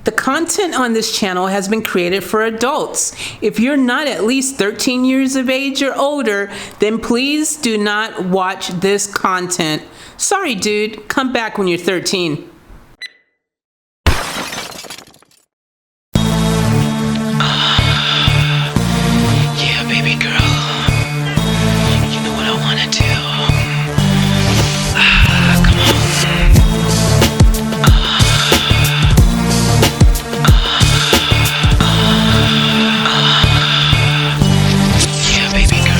The content on this channel has been created for adults. If you're not at least 13 years of age or older, then please do not watch this content. Sorry, dude. Come back when you're 13. Yeah, baby girl. You know what I wanna do. Come on. Yeah, baby girl.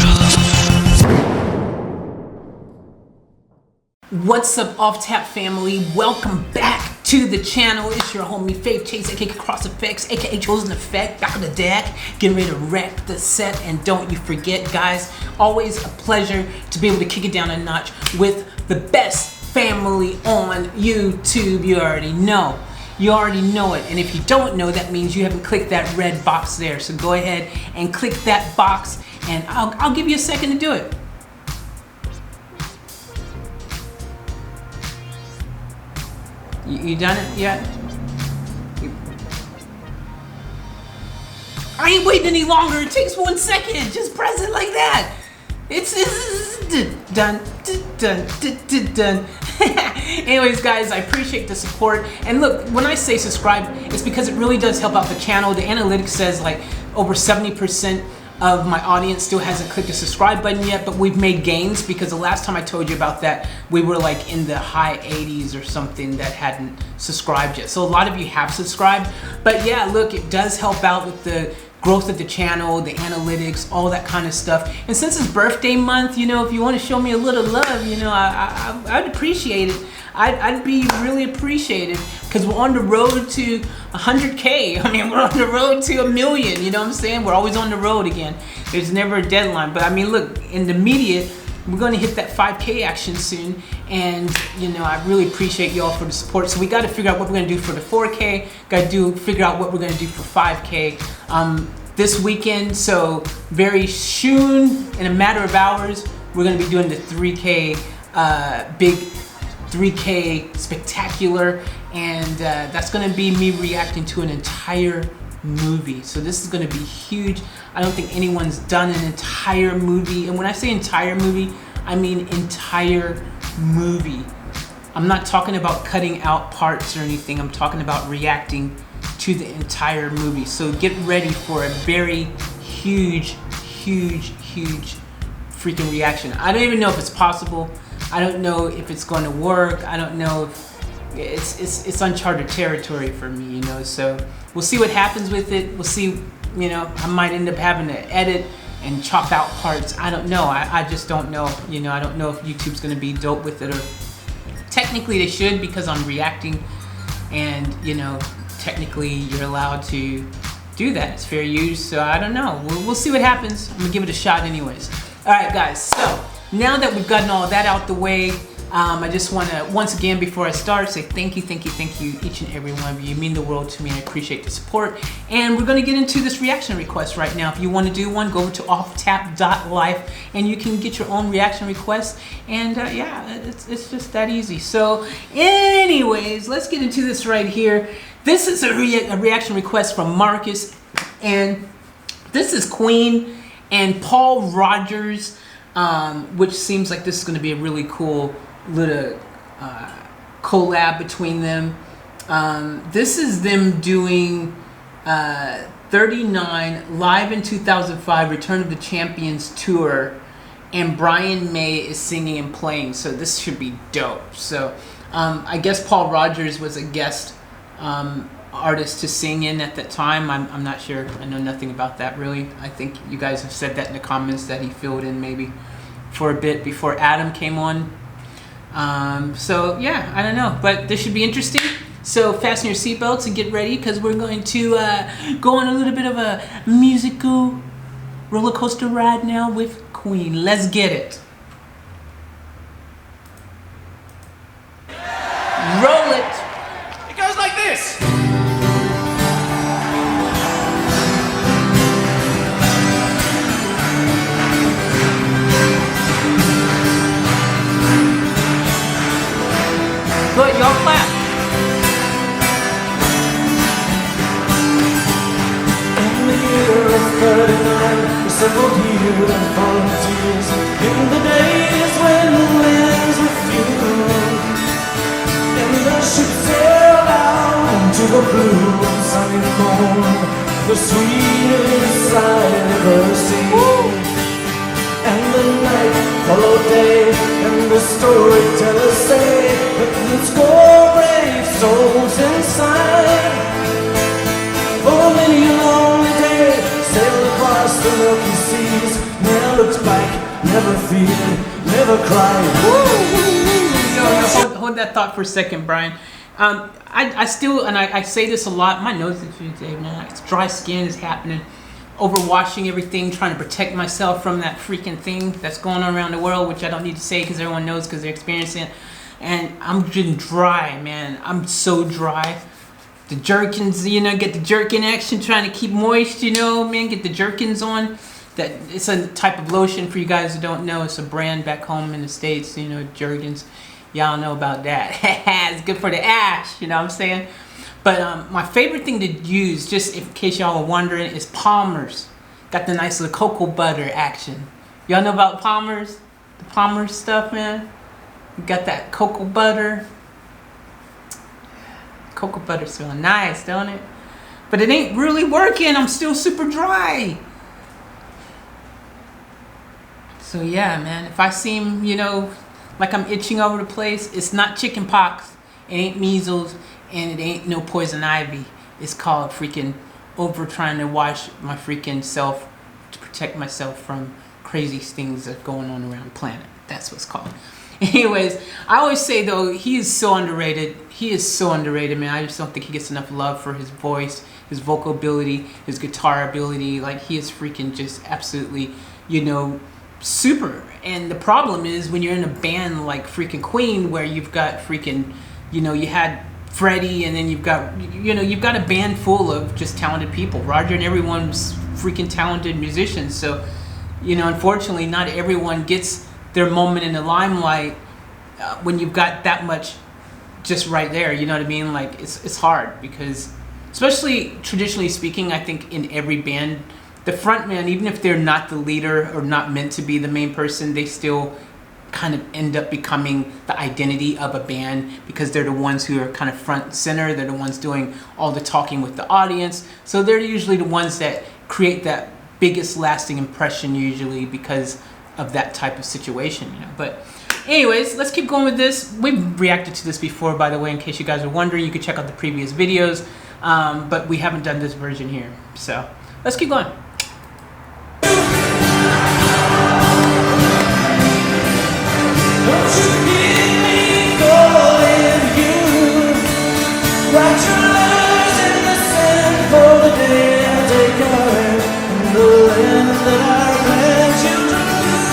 What's up, Off Tap family? Welcome back to the channel. It's your homie Faith Chase, aka Crossifex, aka Chosen Effect, back on the deck, getting ready to wreck the set. And don't you forget, guys, always a pleasure to be able to kick it down a notch with the best family on YouTube. You already know. You already know it. And if you don't know, that means you haven't clicked that red box there. So go ahead and click that box, and I'll give you a second to do it. You done it yet? I ain't waiting any longer. It takes 1 second. Just press it like that. It's done, done. Anyways, guys, I appreciate the support. And look, when I say subscribe, it's because it really does help out the channel. The analytics says like over 70% of my audience still hasn't clicked the subscribe button yet, but we've made gains because the last time I told you about that, we were like in the high 80s or something that hadn't subscribed yet. So a lot of you have subscribed, but yeah, look, it does help out with the growth of the channel, the analytics, all that kind of stuff. And since it's birthday month, you know, if you want to show me a little love, you know, I'd appreciate it. I'd be really appreciated, because we're on the road to 100K. I mean, we're on the road to 1 million, you know what I'm saying? We're always on the road again. There's never a deadline. But I mean, look, in the immediate, we're going to hit that 5K action soon. And, you know, I really appreciate y'all for the support. So we got to figure out what we're going to do for the 4K. Got to figure out what we're going to do for 5K this weekend. So very soon, in a matter of hours, we're going to be doing the 3K big 3K spectacular, and that's going to be me reacting to an entire movie. So this is going to be huge. I don't think anyone's done an entire movie, and when I say entire movie, I mean entire movie. I'm not talking about cutting out parts or anything. I'm talking about reacting to the entire movie. So get ready for a very huge freaking reaction. I don't even know if it's possible. I don't know if it's going to work. I don't know if it's uncharted territory for me, you know. So we'll see what happens with it. We'll see, you know, I might end up having to edit and chop out parts. I don't know. I just don't know. You know, I don't know if YouTube's going to be dope with it, or technically they should, because I'm reacting, and, you know, technically you're allowed to do that. It's fair use. So I don't know. We'll see what happens. I'm going to give it a shot anyways. All right, guys. So now that we've gotten all that out the way, I just want to, once again, before I start, say thank you, each and every one of you. You mean the world to me, and I appreciate the support. And we're going to get into this reaction request right now. If you want to do one, go over to offtap.life, and you can get your own reaction request. And yeah, it's just that easy. So anyways, let's get into this right here. This is a reaction request from Marcus, and this is Queen and Paul Rodgers. Which seems like this is going to be a really cool little collab between them. This is them doing 39 live in 2005 Return of the Champions tour, and Brian May is singing and playing, so this should be dope. So I guess Paul Rodgers was a guest artist to sing in at that time. I'm not sure. I know nothing about that really. I think you guys have said that in the comments, that he filled in maybe for a bit before Adam came on. So yeah, I don't know, but this should be interesting. So fasten your seatbelts and get ready, because we're going to go on a little bit of a musical roller coaster ride now with Queen. Let's get it. Roll it. It goes like this. Good, y'all clap. silver blue and sunny morn, the sweetest I've ever seen. And the night followed day, and the storytellers say that let's go brave souls inside. For many a lonely day, sail across the milky seas, never looked back, never feared, never cried. Hold that thought for a second, Brian. I still, and I say this a lot, my nose is today, man. It's dry skin is happening. Overwashing everything, trying to protect myself from that freaking thing that's going on around the world, which I don't need to say because everyone knows because they're experiencing it. And I'm getting dry, man. I'm so dry. The jerkins, you know, get the jerkin action, trying to keep moist, you know, man, get the jerkins on. That it's a type of lotion for you guys who don't know. It's a brand back home in the States, you know, Jergens. Y'all know about that. It's good for the ash, you know what I'm saying? But my favorite thing to use, just in case y'all are wondering, is Palmer's. Got the nice little cocoa butter action. Y'all know about Palmer's? The Palmer's stuff, man? You got that cocoa butter. Cocoa butter's feeling nice, don't it? But it ain't really working. I'm still super dry. So yeah, man, if I seem, you know, like I'm itching over the place, it's not chicken pox, it ain't measles, and it ain't no poison ivy. It's called freaking over trying to wash my freaking self to protect myself from crazy things that's going on around the planet. That's what's called. Anyways, I always say though, he is so underrated. He is so underrated, man. I just don't think he gets enough love for his voice, his vocal ability, his guitar ability. Like, he is freaking just absolutely, you know, super. And the problem is when you're in a band like freaking Queen, where you've got freaking, you know, you had Freddie, and then you've got, you know, you've got a band full of just talented people. Roger and everyone's freaking talented musicians. So, you know, unfortunately, not everyone gets their moment in the limelight when you've got that much just right there. You know what I mean? Like, it's hard because, especially traditionally speaking, I think in every band, the frontman, even if they're not the leader or not meant to be the main person, they still kind of end up becoming the identity of a band because they're the ones who are kind of front and center. They're the ones doing all the talking with the audience. So they're usually the ones that create that biggest lasting impression, usually because of that type of situation, you know. But anyways, let's keep going with this. We've reacted to this before, by the way, in case you guys are wondering. You can check out the previous videos, but we haven't done this version here. So let's keep going. Don't you hear me calling you? Write your letters in the sand for the day I take our hand in the land that our grandchildren knew.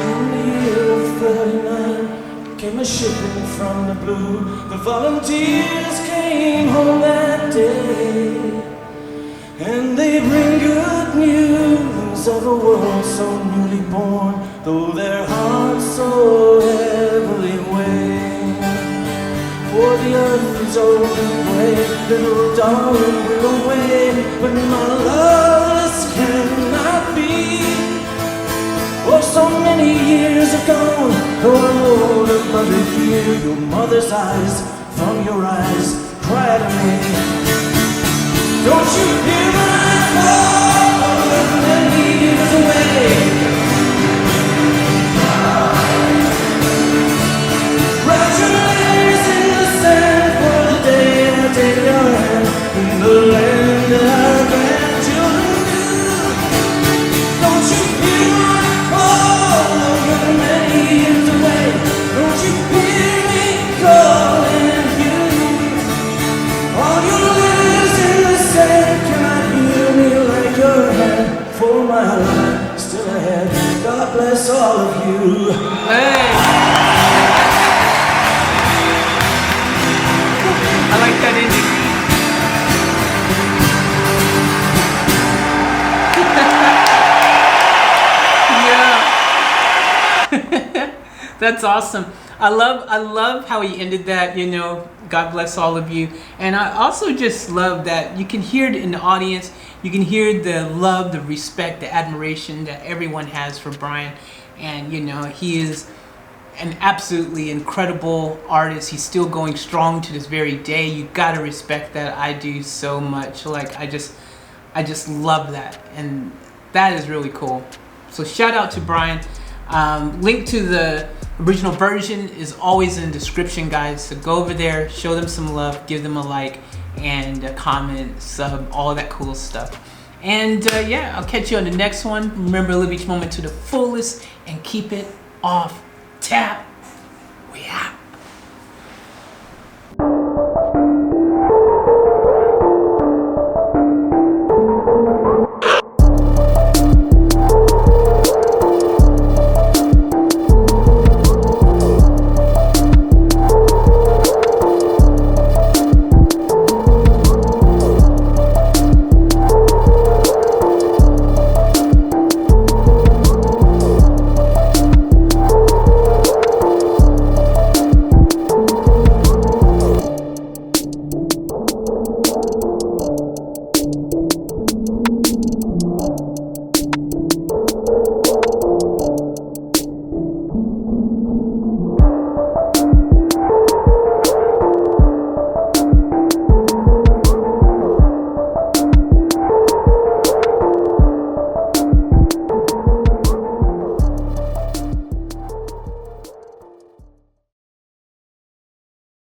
In the year of 39 came a shipping from the blue. The volunteers came home that day, and they bring good news of a world so newly born, though their hearts so heavily weigh. For the earth is old and gray, little darling will away, but my love, this cannot be. For so many years have gone, though I'm older, but I hear your mother's eyes, from your eyes, cry to me. Don't you hear my call, many years away? Write your letters in the sand for the day I take your hand in the land that our grandchildren knew. Don't you hear my call, you're many years away? Don't you hear me calling you? All your letters in the sand cannot hear me like your hand. For my life still ahead, God bless all of you. Hey! I like that ending. Yeah. That's awesome. I love how he ended that, you know, God bless all of you. And I also just love that you can hear it in the audience. You can hear the love, the respect, the admiration that everyone has for Brian. And, you know, he is an absolutely incredible artist. He's still going strong to this very day. You gotta respect that. I do so much. Like, I just love that, and that is really cool. So shout out to Brian. Link to the original version is always in the description, guys. So go over there, show them some love, give them a like and a comment, sub, all that cool stuff. And yeah, I'll catch you on the next one. Remember, live each moment to the fullest and keep it off tap.